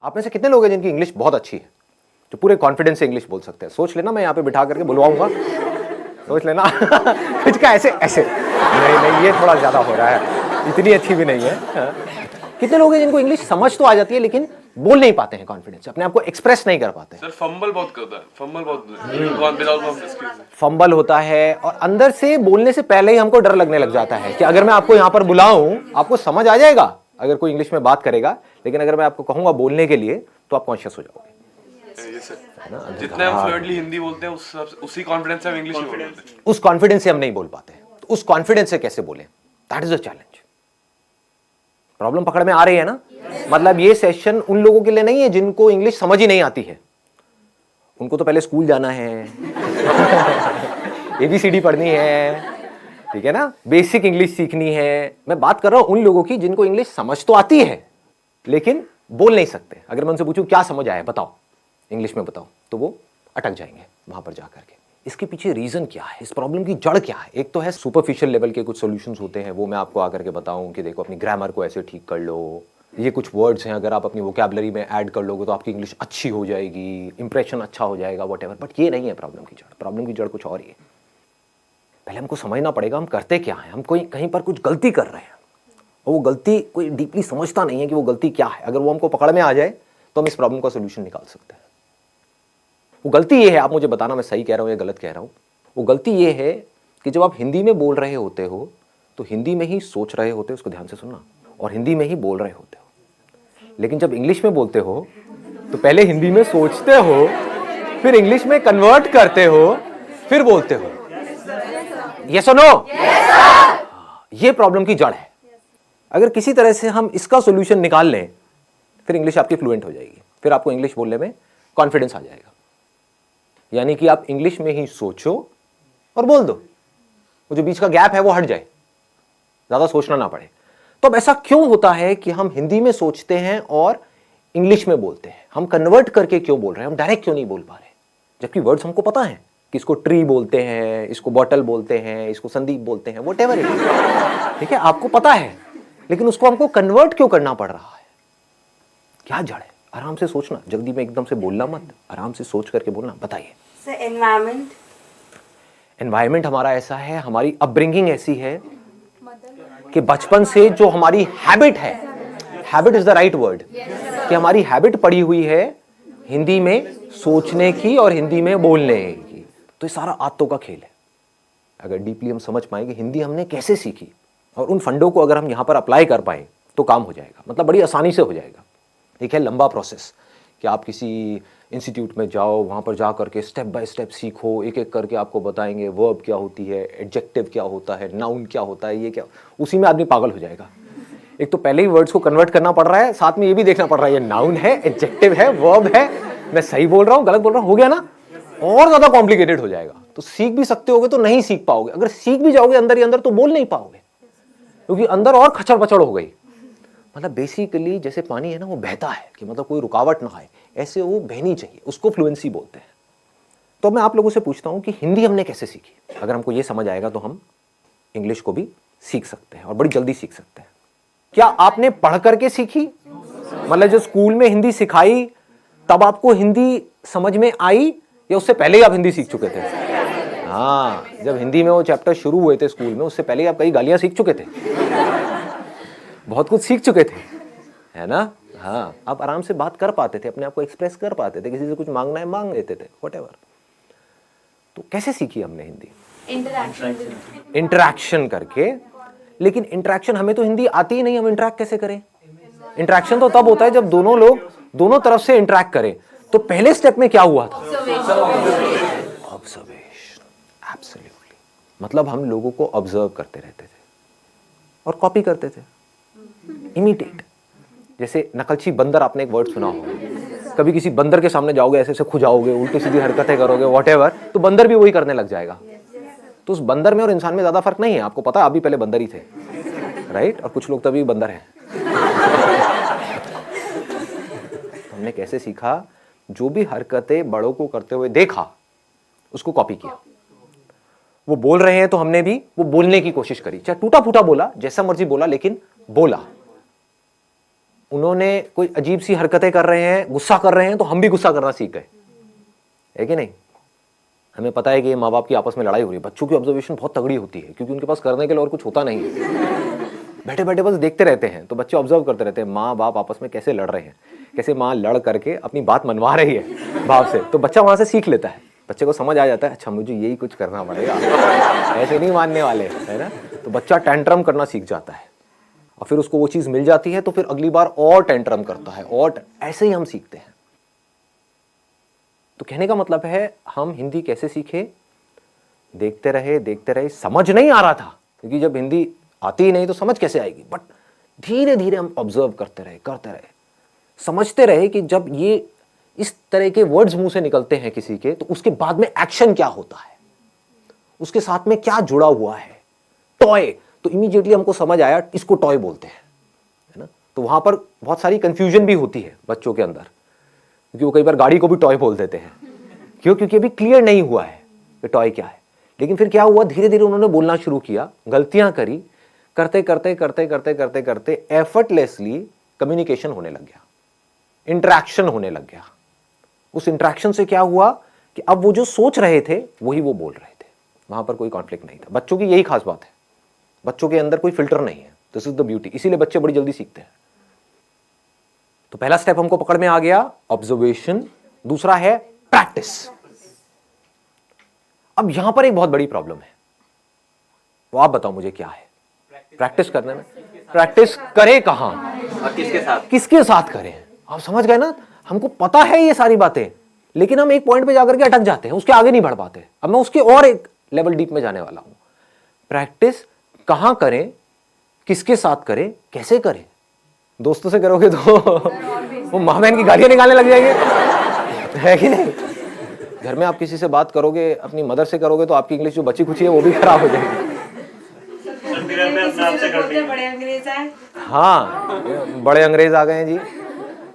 आप में से कितने लोग हैं जिनकी इंग्लिश बहुत अच्छी है, जो पूरे कॉन्फिडेंस से इंग्लिश बोल सकते हैं? सोच लेना, मैं यहाँ पे बिठा करके बुलवाऊंगा, सोच लेना। कुछ का ऐसे ऐसे नहीं, ये थोड़ा ज्यादा हो रहा है, इतनी अच्छी भी नहीं है। कितने लोग हैं जिनको इंग्लिश समझ तो आ जाती है लेकिन बोल नहीं पाते हैं कॉन्फिडेंस से, अपने आप को एक्सप्रेस नहीं कर पाते? सर फंबल बहुत करता है, फंबल होता है और अंदर से बोलने से पहले ही हमको डर लगने लग जाता है कि अगर मैं आपको यहाँ पर बुलाऊं आपको समझ आ जाएगा अगर कोई इंग्लिश में बात करेगा, लेकिन अगर मैं आपको कहूंगा बोलने के लिए तो आप कॉन्शियस हो जाओगे। जितना हम फ्लुएंटली हिंदी बोलते हैं उसी कॉन्फिडेंस से हम इंग्लिश में बोलते हैं। उस कॉन्फिडेंस से हम नहीं बोल पाते, तो उस कॉन्फिडेंस से कैसे बोलें? That is the challenge. Problem पकड़ में आ रही है ना? मतलब ये सेशन उन लोगों के लिए नहीं है जिनको इंग्लिश समझ ही नहीं आती है, उनको तो पहले स्कूल जाना है, ABCD पढ़नी है, ठीक है ना, बेसिक इंग्लिश सीखनी है। मैं बात कर रहा हूं उन लोगों की जिनको इंग्लिश समझ तो आती है लेकिन बोल नहीं सकते। अगर मैं उनसे पूछूं क्या समझ आया बताओ, इंग्लिश में बताओ, तो वो अटक जाएंगे वहां पर जाकर के। इसके पीछे रीजन क्या है, इस प्रॉब्लम की जड़ क्या है? एक तो है सुपरफिशियल लेवल के कुछ सॉल्यूशंस होते हैं, वो मैं आपको आकर के बताऊं कि देखो अपनी ग्रामर को ऐसे ठीक कर लो, ये कुछ वर्ड्स हैं अगर आप अपनी वोकैबुलरी में ऐड कर लोगे तो आपकी इंग्लिश अच्छी हो जाएगी, इंप्रेशन अच्छा हो जाएगा, व्हाटएवर। बट ये नहीं है प्रॉब्लम की जड़। प्रॉब्लम की जड़ कुछ और ही है। पहले हमको समझना पड़ेगा हम करते क्या है। हम कोई कहीं पर कुछ गलती कर रहे हैं और वो गलती कोई डीपली समझता नहीं है कि वो गलती क्या है। अगर वो हमको पकड़ में आ जाए तो हम इस प्रॉब्लम का सोल्यूशन निकाल सकते हैं। वो गलती ये है, आप मुझे बताना मैं सही कह रहा हूं या गलत कह रहा हूं। वो गलती ये है कि जब आप हिंदी में बोल रहे होते हो तो हिंदी में ही सोच रहे होते हो, उसको ध्यान से सुनना, और हिंदी में ही बोल रहे होते हो। लेकिन जब इंग्लिश में बोलते हो तो पहले हिंदी में सोचते हो, फिर इंग्लिश में कन्वर्ट करते हो, फिर बोलते हो। यस और नो? ये प्रॉब्लम की जड़ है। अगर किसी तरह से हम इसका सॉल्यूशन निकाल लें फिर इंग्लिश आपकी फ्लुएंट हो जाएगी, फिर आपको इंग्लिश बोलने में कॉन्फिडेंस आ जाएगा। यानी कि आप इंग्लिश में ही सोचो और बोल दो, वो जो बीच का गैप है वो हट जाए, ज्यादा सोचना ना पड़े। तो अब ऐसा क्यों होता है कि हम हिंदी में सोचते हैं और इंग्लिश में बोलते हैं? हम कन्वर्ट करके क्यों बोल रहे हैं? हम डायरेक्ट क्यों नहीं बोल पा रहे? जबकि वर्ड्स हमको पता है कि इसको ट्री बोलते हैं, इसको बॉटल बोलते हैं, इसको संदीप बोलते हैं, व्हाटएवर इट इज, ठीक है, आपको पता है, लेकिन उसको हमको कन्वर्ट क्यों करना पड़ रहा है? क्या जड़ है? आराम से सोचना, जल्दी में एकदम से बोलना मत, आराम से सोच करके बोलना। बताइए सर। एनवायरनमेंट। एनवायरनमेंट हमारा ऐसा है, हमारी अपब्रिंगिंग ऐसी है कि बचपन से जो हमारी हैबिट है, habit is the right word, कि हमारी हैबिट पड़ी हुई है हिंदी में सोचने की और हिंदी में बोलने की। तो ये सारा आदतों का खेल है। अगर डीपली हम समझ पाएंगे हिंदी हमने कैसे सीखी और उन फंडों को अगर हम यहां पर अप्लाई कर पाए तो काम हो जाएगा, मतलब बड़ी आसानी से हो जाएगा। एक है लंबा प्रोसेस कि आप किसी इंस्टीट्यूट में जाओ, वहाँ पर जा करके स्टेप बाय स्टेप सीखो, एक एक करके आपको बताएंगे वर्ब क्या होती है, एडजेक्टिव क्या होता है, नाउन क्या होता है, ये क्या, उसी में आदमी पागल हो जाएगा। एक तो पहले ही वर्ड्स को कन्वर्ट करना पड़ रहा है, साथ में ये भी देखना पड़ रहा है ये नाउन है, एडजेक्टिव है, वर्ब है, मैं सही बोल रहा हूँ गलत बोल रहा हूँ, हो गया ना? और ज्यादा कॉम्प्लिकेटेड हो जाएगा। तो सीख भी सकते होगे तो नहीं सीख पाओगे, अगर सीख भी जाओगे अंदर ही अंदर तो बोल नहीं पाओगे, क्योंकि अंदर और खचड़ पचड़ हो गई। मतलब बेसिकली जैसे पानी है ना, वो बहता है कि मतलब कोई रुकावट ना आए, ऐसे वो बहनी चाहिए, उसको फ्लुएंसी बोलते हैं। तो मैं आप लोगों से पूछता हूं कि हिंदी हमने कैसे सीखी? अगर हमको ये समझ आएगा तो हम इंग्लिश को भी सीख सकते हैं और बड़ी जल्दी सीख सकते हैं। क्या आपने पढ़ करके सीखी? मतलब जो स्कूल में हिंदी सिखाई तब आपको हिंदी समझ में आई, या उससे पहले ही आप हिंदी सीख चुके थे? हाँ, जब हिंदी में वो चैप्टर शुरू हुए थे स्कूल में, उससे पहले ही आप कई गालियां सीख चुके थे, बहुत कुछ सीख चुके थे, है ना? हाँ, आप आराम से बात कर पाते थे, अपने आप को एक्सप्रेस कर पाते थे, किसी से कुछ मांगना है मांग लेते थे, व्हाटएवर। तो कैसे सीखी हमने हिंदी? इंटरैक्शन करके। लेकिन इंटरैक्शन, हमें तो हिंदी आती ही नहीं, हम इंटरैक्ट कैसे करें? इंटरैक्शन तो तब होता है जब दोनों लोग दोनों तरफ से इंटरैक्ट करें। तो पहले स्टेप में क्या हुआ था? ऑब्जर्वेशन। एब्सोल्युटली। मतलब हम लोगों को ऑब्जर्व करते रहते थे और कॉपी करते थे, इमिटेट। जैसे नकलची बंदर, आपने एक वर्ड सुना होगा, कभी किसी बंदर के सामने जाओगे, ऐसे ऐसे खुजाओगे, उल्टी सीधी हरकतें करोगे, व्हाटएवर, तो बंदर भी वही करने लग जाएगा। तो उस बंदर में और इंसान में ज्यादा फर्क नहीं है, आपको पता है, आप भी पहले बंदर ही थे, राइट? और कुछ लोग तभी बंदर हैं। तो हमने कैसे सीखा? जो भी हरकतें बड़ों को करते हुए देखा उसको कॉपी किया। वो बोल रहे हैं तो हमने भी वो बोलने की कोशिश करी, चाहे टूटा फूटा बोला, जैसा मर्जी बोला, लेकिन बोला। उन्होंने कोई अजीब सी हरकतें कर रहे हैं, गुस्सा कर रहे हैं, तो हम भी गुस्सा करना सीख गए, है कि नहीं? हमें पता है कि ये माँ बाप की आपस में लड़ाई हो रही है, बच्चों की ऑब्जर्वेशन बहुत तगड़ी होती है क्योंकि उनके पास करने के लिए और कुछ होता नहीं है। बैठे बैठे बस देखते रहते हैं, तो बच्चे ऑब्जर्व करते रहते हैं माँ बाप आपस में कैसे लड़ रहे हैं, कैसे माँ लड़ करके अपनी बात मनवा रही है बाप से, तो बच्चा वहां से सीख लेता है। बच्चे को समझ आ जाता है, अच्छा मुझे यही कुछ करना पड़ेगा, ऐसे नहीं मानने वाले, है ना? तो बच्चा टेंट्रम करना सीख जाता है और फिर उसको वो चीज़ मिल जाती है तो फिर अगली बार और टेंट्रम करता है, और ऐसे ही हम सीखते हैं। तो कहने का मतलब है हम हिंदी कैसे सीखे? देखते रहे, समझ नहीं आ रहा था क्योंकि जब हिंदी आती ही नहीं तो समझ कैसे आएगी, बट धीरे धीरे हम ऑब्जर्व करते रहे, समझते रहे कि जब ये इस तरह के वर्ड्स मुंह से निकलते हैं किसी के, तो उसके बाद में एक्शन क्या होता है, उसके साथ में क्या जुड़ा हुआ है। टॉय, तो इमीडिएटली हमको समझ आया इसको टॉय बोलते हैं, है ना? तो वहां पर बहुत सारी कंफ्यूजन भी होती है बच्चों के अंदर, क्योंकि वो कई बार गाड़ी को भी टॉय बोल देते हैं। क्यों? क्योंकि अभी क्लियर नहीं हुआ है कि टॉय क्या है। लेकिन फिर क्या हुआ, धीरे धीरे उन्होंने बोलना शुरू किया, गलतियां करी, करते एफर्टलेसली कम्युनिकेशन होने लग गया, इंटरेक्शन होने लग गया। उस इंटरेक्शन से क्या हुआ कि अब वो जो सोच रहे थे वही वो बोल रहे थे, वहां पर कोई कॉन्फ्लिक्ट नहीं था। बच्चों की यही खास बात है, बच्चों के अंदर कोई फिल्टर नहीं है। दिस इज द ब्यूटी, इसीलिए बच्चे बड़ी जल्दी सीखते हैं। तो पहला स्टेप हमको पकड़ में आ गया, ऑब्जर्वेशन। दूसरा है प्रैक्टिस। अब यहां पर एक बहुत बड़ी प्रॉब्लम है, वो आप बताओ मुझे क्या है? प्रैक्टिस करने में, प्रैक्टिस करें कहां और किसके साथ? किसके साथ करें? आप समझ गए ना? हमको पता है ये सारी बातें, लेकिन हम एक पॉइंट पे जाकर के अटक जाते हैं, उसके आगे नहीं बढ़ पाते। अब मैं उसके और एक लेवल डीप में जाने वाला हूं। प्रैक्टिस कहां करें, किसके साथ करें, कैसे करें? दोस्तों से करोगे तो वो माँ बहन की गालियां निकालने लग जाएंगे, है कि नहीं? घर में आप किसी से बात करोगे, अपनी मदर से करोगे, तो आपकी इंग्लिश जो बची खुची है वो भी खराब हो जाएगी। बड़े अंग्रेज हैं। हाँ, बड़े अंग्रेज आ गए हैं जी।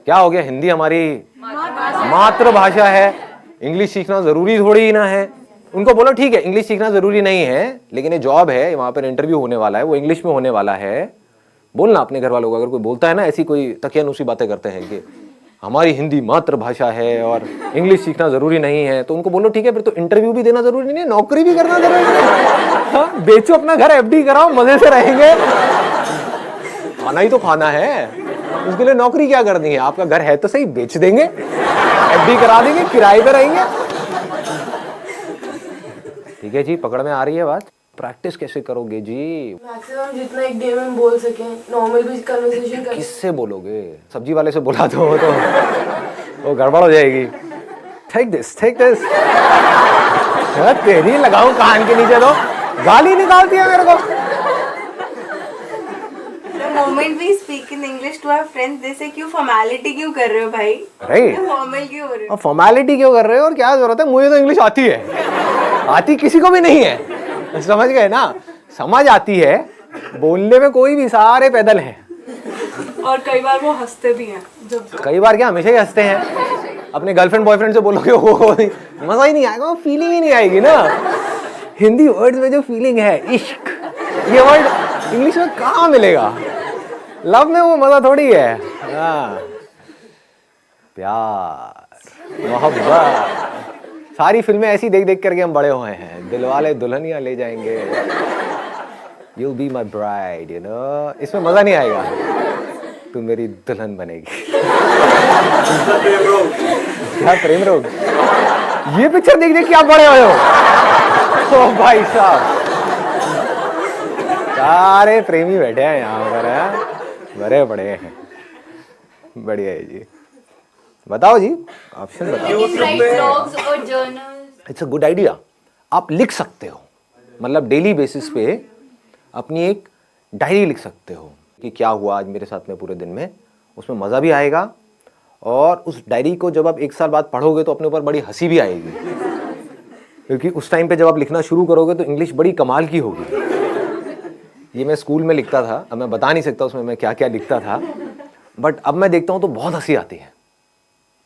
क्या हो गया, हिंदी हमारी मातृभाषा है, इंग्लिश सीखना जरूरी थोड़ी ही ना है। उनको बोलो ठीक है इंग्लिश सीखना जरूरी नहीं है, लेकिन ये जॉब है, वहां पर इंटरव्यू होने वाला है, वो इंग्लिश में होने वाला है। बोलना अपने घर वालों को, अगर कोई बोलता है ना ऐसी कोई तकियानुसी बातें करते हैं कि हमारी हिंदी मातृभाषा है और इंग्लिश सीखना जरूरी नहीं है, तो उनको बोलो ठीक है फिर तो इंटरव्यू भी देना जरूरी नहीं है, नौकरी भी करना जरूरी नहीं है। हाँ, बेचो अपना घर, एफडी कराओ, मजे से रहेंगे। खाना ही तो खाना है, उसके लिए नौकरी क्या करनी है? आपका घर है तो सही, बेच देंगे, एफडी करा देंगे, किराए पे रहेंगे। ठीक है जी, पकड़ में आ रही है बात? प्रैक्टिस कैसे करोगे जी? मैक्सिमम जितना एक डे में बोल सके, नॉर्मल भी कन्वर्सेशन कर। किससे बोलोगे? सब्जी वाले से बुला दो तो वो गड़बड़ हो जाएगी। टेक दिस तेरी लगाऊं कान के नीचे, तो गाली निकालती है मेरे को। The moment we speak in English to our friends, they say क्यों फॉर्मेलिटी क्यों कर रहे हो भाई? राइट, फॉर्मल क्यों हो रहे हो? फॉर्मेलिटी क्यों कर रहे हो और क्या जरूरत है? मुझे तो इंग्लिश आती है, आती किसी को भी नहीं है। समझ गए ना? समझ आती है, बोलने में कोई भी, सारे पैदल हैं। और कई बार वो हंसते भी हैं जब। कई बार क्या, हमेशा ही हंसते हैं। अपने गर्लफ्रेंड बॉयफ्रेंड से बोलोगे वो मजा ही नहीं आएगा, वो फीलिंग ही नहीं आएगी ना। हिंदी वर्ड्स में जो फीलिंग है, इश्क, ये वर्ड इंग्लिश में कहाँ मिलेगा? लव में वो मजा थोड़ी है। प्यार, मोहब्बत, सारी फिल्में ऐसी देख देख करके हम बड़े हुए हैं। दिलवाले दुल्हनिया ले जाएंगे, You'll be my bride, you know? इसमें मजा नहीं आएगा, तू मेरी दुल्हन बनेगी। क्या प्रेम रोग? ये पिक्चर देख देख के आप बड़े हुए हो। ओ भाई साहब, सारे प्रेमी बैठे हैं यहाँ पर, है? बड़े बड़े हैं, बढ़िया है जी। बताओ जी, ऑप्शन बताओ। It's a good idea. आप लिख सकते हो, मतलब डेली बेसिस पे अपनी एक डायरी लिख सकते हो कि क्या हुआ आज मेरे साथ में पूरे दिन में। उसमें मज़ा भी आएगा, और उस डायरी को जब आप एक साल बाद पढ़ोगे तो अपने ऊपर बड़ी हंसी भी आएगी, क्योंकि उस टाइम पे जब आप लिखना शुरू करोगे तो इंग्लिश बड़ी कमाल की होगी। ये मैं स्कूल में लिखता था, अब मैं बता नहीं सकता उसमें मैं क्या क्या लिखता था, बट अब मैं देखता हूँ तो बहुत हंसी आती है।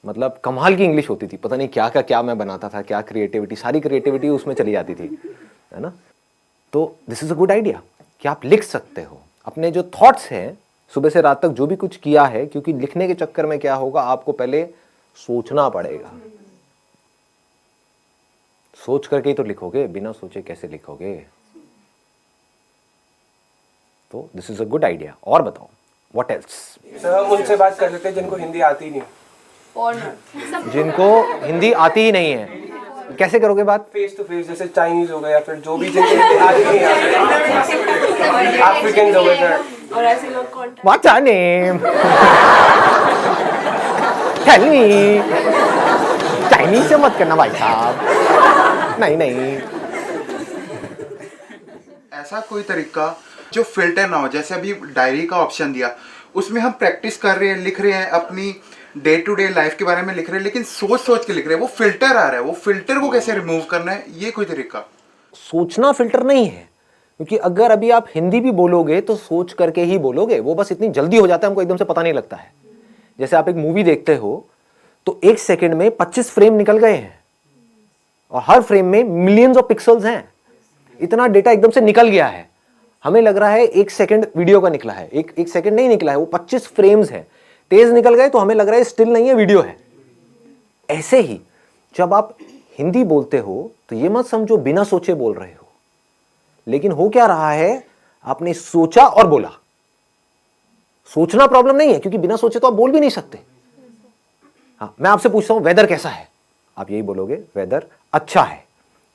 मतलब कमाल की इंग्लिश होती थी, पता नहीं क्या क्या मैं बनाता था, क्या क्रिएटिविटी, सारी क्रिएटिविटी उसमें चली जाती थी, है ना? तो this is a good idea कि आप लिख सकते हो अपने जो थॉट्स हैं, सुबह से रात तक जो भी कुछ किया है, क्योंकि लिखने के चक्कर में क्या होगा, आपको पहले सोचना पड़ेगा। सोच करके ही तो लिखोगे, बिना सोचे कैसे लिखोगे? तो this is a good idea. और बताओ, व्हाट एल्स? सर हम उनसे बात कर लेते हैं जिनको हिंदी आती नहीं। जिनको हिंदी आती ही नहीं है, कैसे करोगे बात? फेस टू फेस, जैसे चाइनीज हो गए या फिर जो भी जिनको हिंदी आती नहीं आती, अफ्रीकन हो गए सर। और ऐसे लोग contact What's your name? Tell me. Chinese से मत करना भाई साहब, नहीं नहीं। ऐसा कोई तरीका जो फिल्टर ना हो, जैसे अभी डायरी का ऑप्शन दिया, उसमें हम प्रैक्टिस कर रहे हैं, लिख रहे हैं, अपनी डे टू डे लाइफ के बारे में लिख रहे हैं, लेकिन सोच सोच के लिख रहे हैं, वो फिल्टर आ रहा है, वो फिल्टर को कैसे रिमूव करना है, ये कोई तरीका? सोचना फिल्टर नहीं है, क्योंकि अगर अभी आप हिंदी भी बोलोगे तो सोच करके ही बोलोगे, वो बस इतनी जल्दी हो जाता है, हमको एकदम से पता नहीं लगता है। जैसे आप एक मूवी देखते हो तो 1 सेकंड में 25 फ्रेम निकल गए हैं, और हर फ्रेम में मिलियंस ऑफ पिक्सल्स हैं। इतना डेटा एकदम से निकल गया है, हमें लग रहा है 1 सेकंड वीडियो का निकला है, एक सेकंड नहीं निकला है, वो 25 फ्रेम्स है, तेज निकल गए तो हमें लग रहा है स्टिल नहीं है, वीडियो है। ऐसे ही जब आप हिंदी बोलते हो तो ये मत समझो बिना सोचे बोल रहे हो, लेकिन हो क्या रहा है, आपने सोचा और बोला। सोचना प्रॉब्लम नहीं है, क्योंकि बिना सोचे तो आप बोल भी नहीं सकते। हाँ, मैं आपसे पूछता हूं वेदर कैसा है, आप यही बोलोगे वेदर अच्छा है,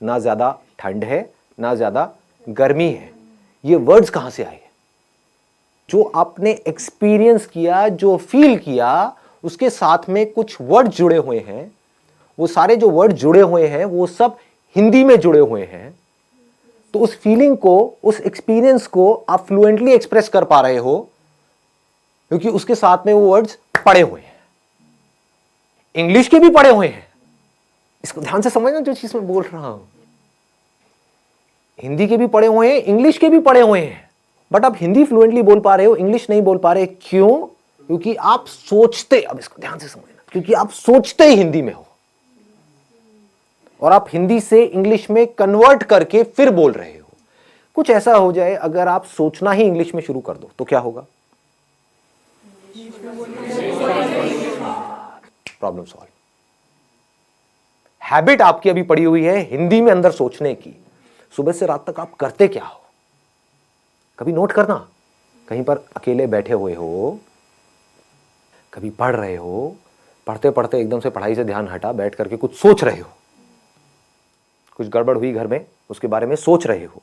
ना ज्यादा ठंड है ना ज्यादा गर्मी है। ये वर्ड्स कहां से आए? जो आपने एक्सपीरियंस किया, जो फील किया, उसके साथ में कुछ वर्ड जुड़े हुए हैं। वो सारे जो वर्ड जुड़े हुए हैं वो सब हिंदी में जुड़े हुए हैं। तो उस फीलिंग को, उस एक्सपीरियंस को आप फ्लुएंटली एक्सप्रेस कर पा रहे हो, क्योंकि उसके साथ में वो वर्ड्स पड़े हुए हैं। इंग्लिश के भी पड़े हुए हैं, इसको ध्यान से समझना जो चीज मैं बोल रहा हूं। हिंदी के भी पड़े हुए हैं, इंग्लिश के भी पड़े हुए हैं, बट आप हिंदी फ्लुएंटली बोल पा रहे हो, इंग्लिश नहीं बोल पा रहे। क्यों? क्योंकि आप सोचते, अब इसको ध्यान से समझना, क्योंकि आप सोचते ही हिंदी में हो, और आप हिंदी से इंग्लिश में कन्वर्ट करके फिर बोल रहे हो। कुछ ऐसा हो जाए, अगर आप सोचना ही इंग्लिश में शुरू कर दो तो क्या होगा? Problem solve. हैबिट आपकी अभी पड़ी हुई है हिंदी में अंदर सोचने की। सुबह से रात तक आप करते क्या हो? कभी नोट करना, कहीं पर अकेले बैठे हुए हो, कभी पढ़ रहे हो, पढ़ते पढ़ते एकदम से पढ़ाई से ध्यान हटा, बैठ करके कुछ सोच रहे हो, कुछ गड़बड़ हुई घर में, उसके बारे में सोच रहे हो,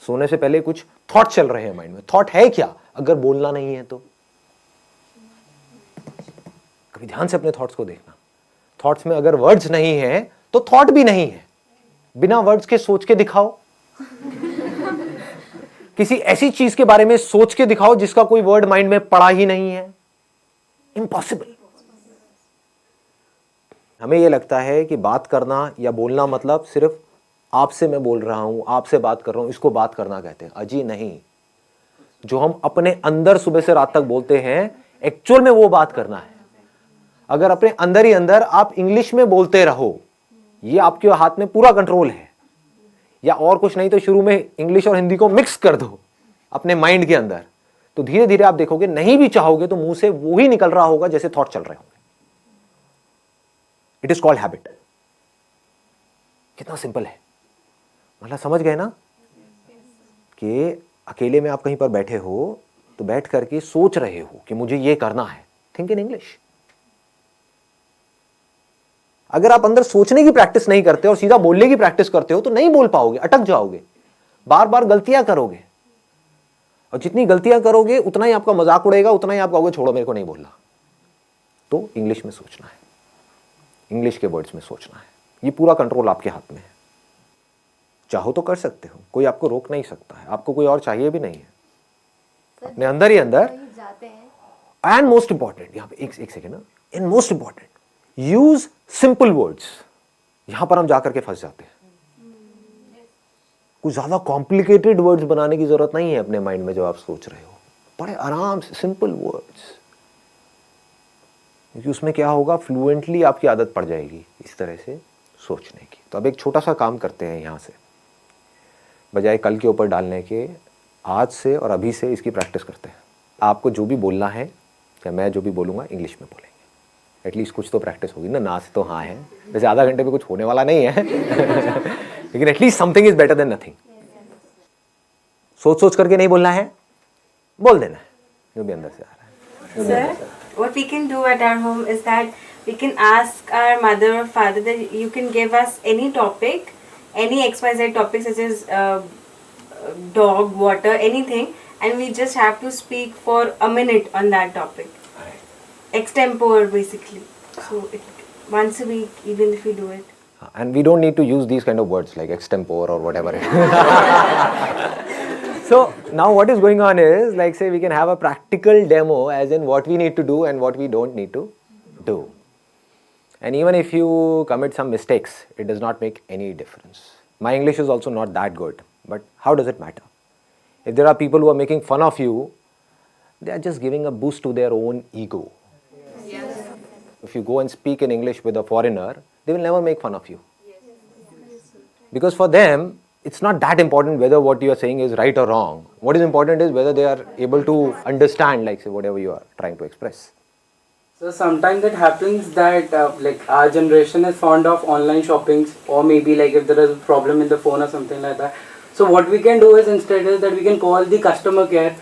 सोने से पहले कुछ थॉट चल रहे हैं माइंड में। थॉट है क्या अगर बोलना नहीं है तो? कभी ध्यान से अपने थॉट्स को देखना। थॉट्स में अगर वर्ड्स नहीं है तो थॉट भी नहीं है। बिना वर्ड्स के सोच के दिखाओ, किसी ऐसी चीज के बारे में सोच के दिखाओ जिसका कोई वर्ड माइंड में पड़ा ही नहीं है। इम्पॉसिबल। हमें यह लगता है कि बात करना या बोलना मतलब सिर्फ आपसे मैं बोल रहा हूं, आपसे बात कर रहा हूं, इसको बात करना कहते हैं। अजी नहीं, जो हम अपने अंदर सुबह से रात तक बोलते हैं, एक्चुअल में वो बात करना है। अगर अपने अंदर ही अंदर आप इंग्लिश में बोलते रहो, ये आपके हाथ में पूरा कंट्रोल है, या और कुछ नहीं तो शुरू में इंग्लिश और हिंदी को मिक्स कर दो अपने माइंड के अंदर, तो धीरे धीरे आप देखोगे, नहीं भी चाहोगे तो मुंह से वो ही निकल रहा होगा जैसे थॉट चल रहे होंगे। It is called habit. कितना सिंपल है, मतलब समझ गए ना कि अकेले में आप कहीं पर बैठे हो तो बैठ करके सोच रहे हो कि मुझे ये करना है। Think in English. अगर आप अंदर सोचने की प्रैक्टिस नहीं करते और सीधा बोलने की प्रैक्टिस करते हो तो नहीं बोल पाओगे, अटक जाओगे, बार बार गलतियां करोगे, और जितनी गलतियां करोगे उतना ही आपका मजाक उड़ेगा, उतना ही आप कहोगे छोड़ो मेरे को नहीं बोलना। तो इंग्लिश में सोचना है, इंग्लिश के वर्ड्स में सोचना है। ये पूरा कंट्रोल आपके हाथ में है। चाहो तो कर सकते हो, कोई आपको रोक नहीं सकता है, आपको कोई और चाहिए भी नहीं है। अपने अंदर ही अंदर। एंड मोस्ट इंपॉर्टेंट, यहां पे एक सेकेंड ना, in most important, use simple words. यहां पर हम जाकर के फंस जाते हैं। कुछ ज्यादा कॉम्प्लिकेटेड वर्ड्स बनाने की जरूरत नहीं है अपने माइंड में जब आप सोच रहे हो। बड़े आराम से सिंपल वर्ड्स, क्योंकि उसमें क्या होगा, फ्लुएंटली आपकी आदत पड़ जाएगी इस तरह से सोचने की। तो अब एक छोटा सा काम करते हैं, यहां से बजाय कल के ऊपर डालने के, आज से और अभी से इसकी प्रैक्टिस करते हैं। आपको जो भी बोलना है या मैं जो भी बोलूँगा इंग्लिश में बोलेंगे। एटलीस्ट कुछ तो प्रैक्टिस होगी ना से तो हाँ है, वैसे आधा घंटे में कुछ होने वाला नहीं है लेकिन at least something is better than nothing. सोच सोच करके नहीं बोलना है, बोल देना है जो भी अंदर से आ रहा है। Sir, what we can do at our home is that we can ask our mother or father that you can give us any topic, any XYZ topic such as dog, water, anything, and we just have to speak for a minute on that topic. Extempore basically. So once a week, even if we do it. And we don't need to use these kind of words like extempore or whatever it is. So now what is going on is, like say we can have a practical demo as in what we need to do and what we don't need to do. And even if you commit some mistakes, it does not make any difference. My English is also not that good, but how does it matter? If there are people who are making fun of you, they are just giving a boost to their own ego. Yes. If you go and speak in English with a foreigner, they will never make fun of you. Because for them, it's not that important whether what you are saying is right or wrong. What is important is whether they are able to understand, like say, whatever you are trying to express. So sometimes it happens that like our generation is fond of online shoppings, or maybe like if there is a problem in the phone or something like that. So what we can do is instead is that we can call the customer care.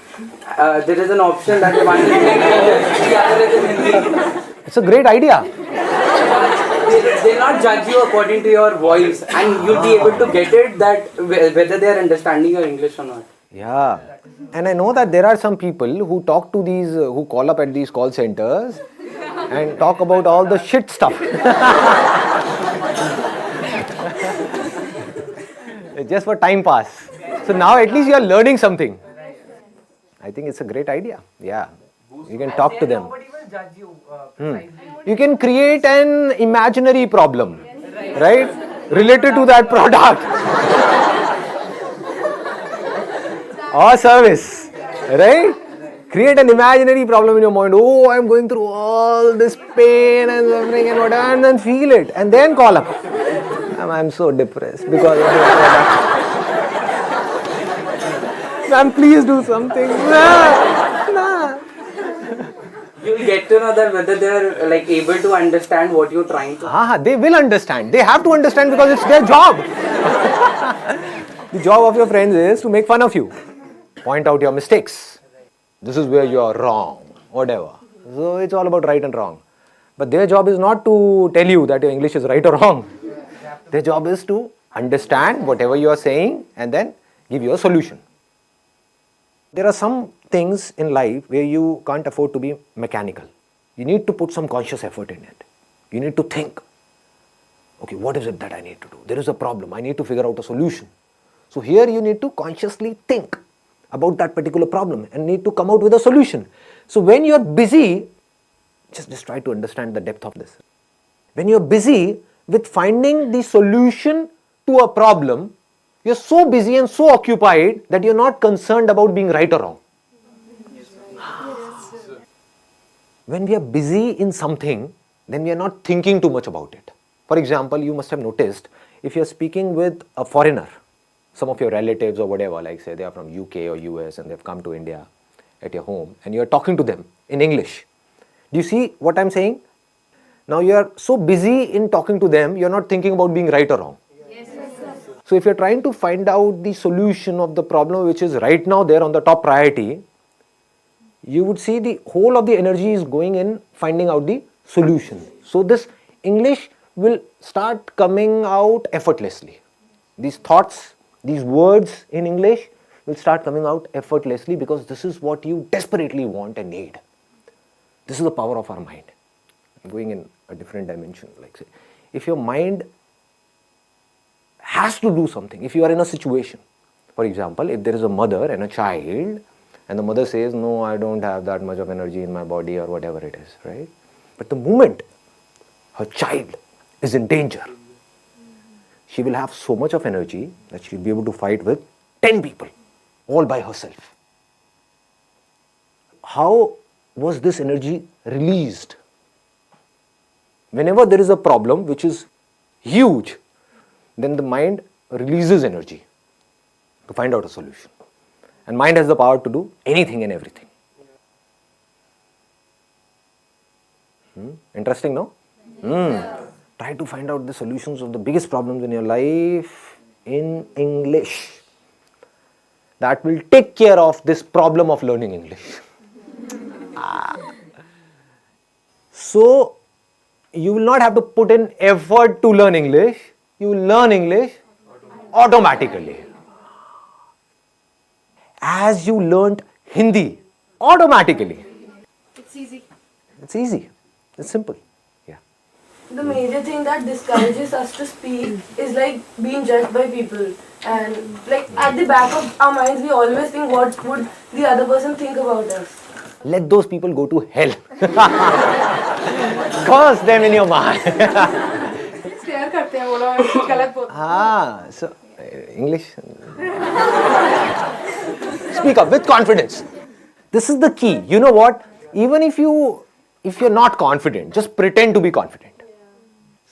There is an option that one is in English, the other is in Hindi. It's a great idea. They'll not judge you according to your voice, and you'll be able to get it that whether they are understanding your English or not. Yeah. And I know that there are some people who talk to these, who call up at these call centers and talk about all the shit stuff. Just for time pass. So now at least you are learning something. I think it's a great idea. Yeah. You can talk to them. Nobody will judge you. You can create an imaginary problem, right? Related to that product or service, right? Create an imaginary problem in your mind. Oh, I'm going through all this pain and suffering and whatever, and then feel it, and then call up. I'm so depressed because of this product. Ma'am, please do something. Nah. You'll get to know that whether they are like able to understand what you're trying to. They will understand. They have to understand because it's their job. The job of your friends is to make fun of you, point out your mistakes. This is where you are wrong, whatever. So it's all about right and wrong. But their job is not to tell you that your English is right or wrong. Their job is to understand whatever you are saying and then give you a solution. There are some things in life where you can't afford to be mechanical. You need to put some conscious effort in it. You need to think, okay, what is it that I need to do? There is a problem. I need to figure out a solution. So here you need to consciously think about that particular problem and need to come out with a solution. So when you are busy, just try to understand the depth of this. When you are busy with finding the solution to a problem, you're so busy and so occupied that you're not concerned about being right or wrong. When we are busy in something, then we are not thinking too much about it. For example, you must have noticed, if you're speaking with a foreigner, some of your relatives or whatever, like say they are from UK or US and they've come to India at your home, and you're talking to them in English. Do you see what I'm saying? Now you are so busy in talking to them, you're not thinking about being right or wrong. So if you're trying to find out the solution of the problem which is right now there on the top priority, you would see the whole of the energy is going in finding out the solution. So this English will start coming out effortlessly. These thoughts, these words in English will start coming out effortlessly because this is what you desperately want and need. This is the power of our mind. I'm going in a different dimension. Like say, if your mind has to do something, if you are in a situation, for example, if there is a mother and a child, and the mother says, no, I don't have that much of energy in my body or whatever it is, right? But the moment her child is in danger, she will have so much of energy that she'll be able to fight with 10 people, all by herself. How was this energy released? Whenever there is a problem which is huge, then the mind releases energy to find out a solution. And mind has the power to do anything and everything. Interesting, no? Try to find out the solutions of the biggest problems in your life in English. That will take care of this problem of learning English. So, you will not have to put in effort to learn English. You will learn English automatically. As you learnt Hindi automatically. It's easy. It's easy. It's simple. Yeah. The major thing that discourages us to speak is like being judged by people. And like at the back of our minds, we always think what would the other person think about us. Let those people go to hell. Curse them in your mind. Stare करते हैं वो लोग कुछ गलत बोलते हैं. So English. Speak up with confidence. This is the key. You know what? Even if you're not confident, just pretend to be confident.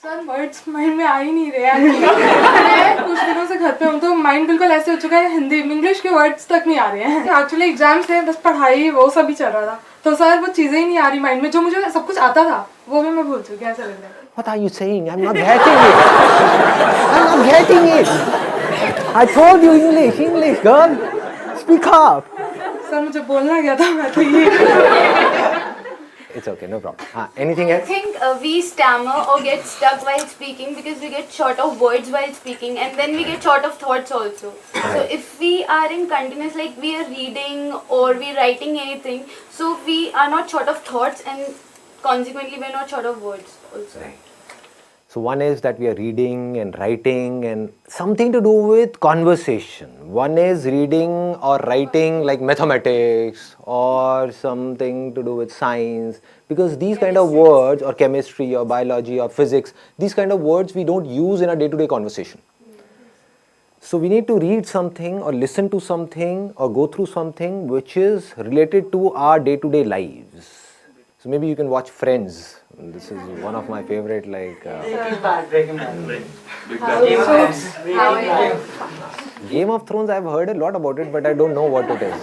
Sir words mind में आ ही नहीं रहे हैं. कुछ दिनों से घर पे हूँ तो माइंड बिल्कुल ऐसे हो चुका है, हिंदी इंग्लिश के वर्ड्स तक नहीं आ रहे हैं. एक्चुअली एग्जाम्स थे, बस पढ़ाई वो सब ही चल रहा था, तो सर वो चीजें ही नहीं आ रही माइंड में जो मुझे सब कुछ आता था वो भी मैं भूल चुकी. ऐसा लग रहा है. What are you saying? I'm not getting it. I'm not getting it. I told you English, girl. Speak up. Sir मुझे बोलना गया था, मैं तो ये. It's okay, no problem. Anything I else? think we stammer or get stuck while speaking because we get short of words while speaking, and then we get short of thoughts also. So if we are in continuous, like we are reading or we are writing anything, so we are not short of thoughts, and consequently we are not short of words also. So one is that we are reading and writing and something to do with conversation. One is reading or writing like mathematics or something to do with science, because these kind of words, or chemistry or biology or physics, these kind of words we don't use in a day-to-day conversation. So we need to read something or listen to something or go through something which is related to our day-to-day lives. So maybe you can watch Friends. This is one of my favorite, like Breaking Bad. Game of Thrones. I've heard a lot about it, but I don't know what it is.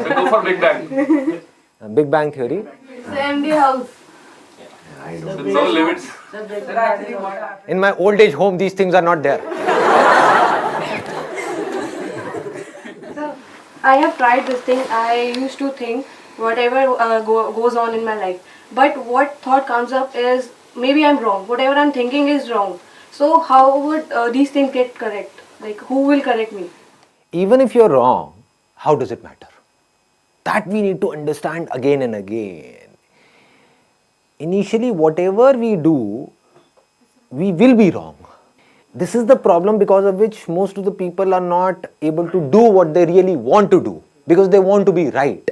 So go for Big Bang. Big Bang Theory. Empty house. So no limits. In my old age home, these things are not there. So, I have tried this thing. I used to think whatever goes on in my life. But what thought comes up is maybe I'm wrong. Whatever I'm thinking is wrong. So how would these things get correct? Like who will correct me? Even if you're wrong, how does it matter? That we need to understand again and again. Initially, whatever we do, we will be wrong. This is the problem because of which most of the people are not able to do what they really want to do, because they want to be right.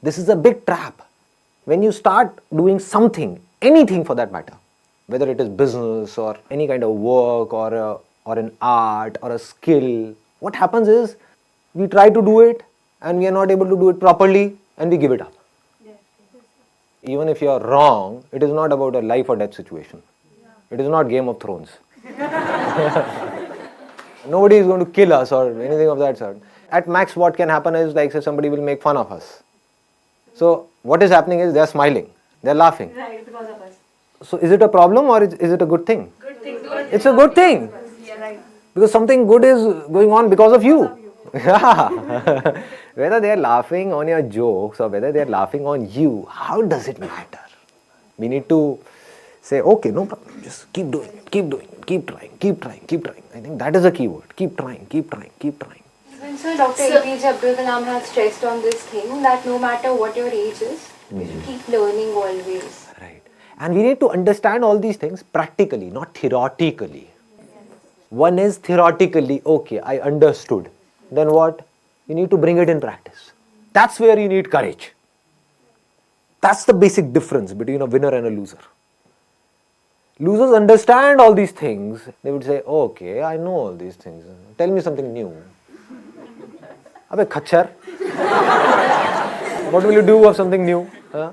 This is a big trap. When you start doing something, anything for that matter, whether it is business or any kind of work or an art or a skill, what happens is we try to do it and we are not able to do it properly and we give it up. Even if you are wrong, it is not about a life or death situation. It is not Game of Thrones. Nobody is going to kill us or anything of that sort. At max, what can happen is, like, say, somebody will make fun of us. So what is happening is they are smiling, they are laughing. Right, because of us. So is it a problem or is it a good thing? Good thing. It's a good thing. Yeah, right. Because something good is going on because of you. Yeah. Whether they are laughing on your jokes or whether they are laughing on you, how does it matter? We need to say, okay, no problem, just keep doing it, keep doing it, keep trying, keep trying, keep trying. I think that is a key word. Keep trying, keep trying, keep trying. So Dr. APJ Abdul Kalam has stressed on this thing that no matter what your age is, you should keep learning always. Right. And we need to understand all these things practically, not theoretically. One is theoretically, okay, I understood. Then what? You need to bring it in practice. That's where you need courage. That's the basic difference between a winner and a loser. Losers understand all these things. They would say, okay, I know all these things. Tell me something new. Abbe khachar. What will you do of something new? Huh?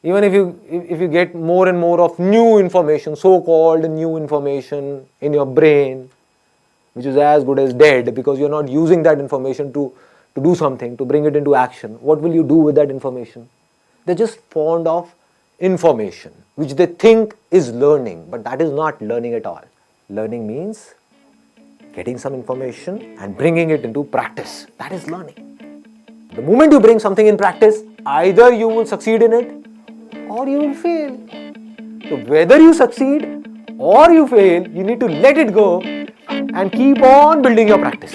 Even if you get more and more of new information, so-called new information in your brain, which is as good as dead because you're not using that information to do something, to bring it into action, what will you do with that information? They're just fond of information which they think is learning, but that is not learning at all. Learning means getting some information and bringing it into practice. That is learning. The moment you bring something in practice, either you will succeed in it or you will fail. So whether you succeed or you fail, you need to let it go and keep on building your practice.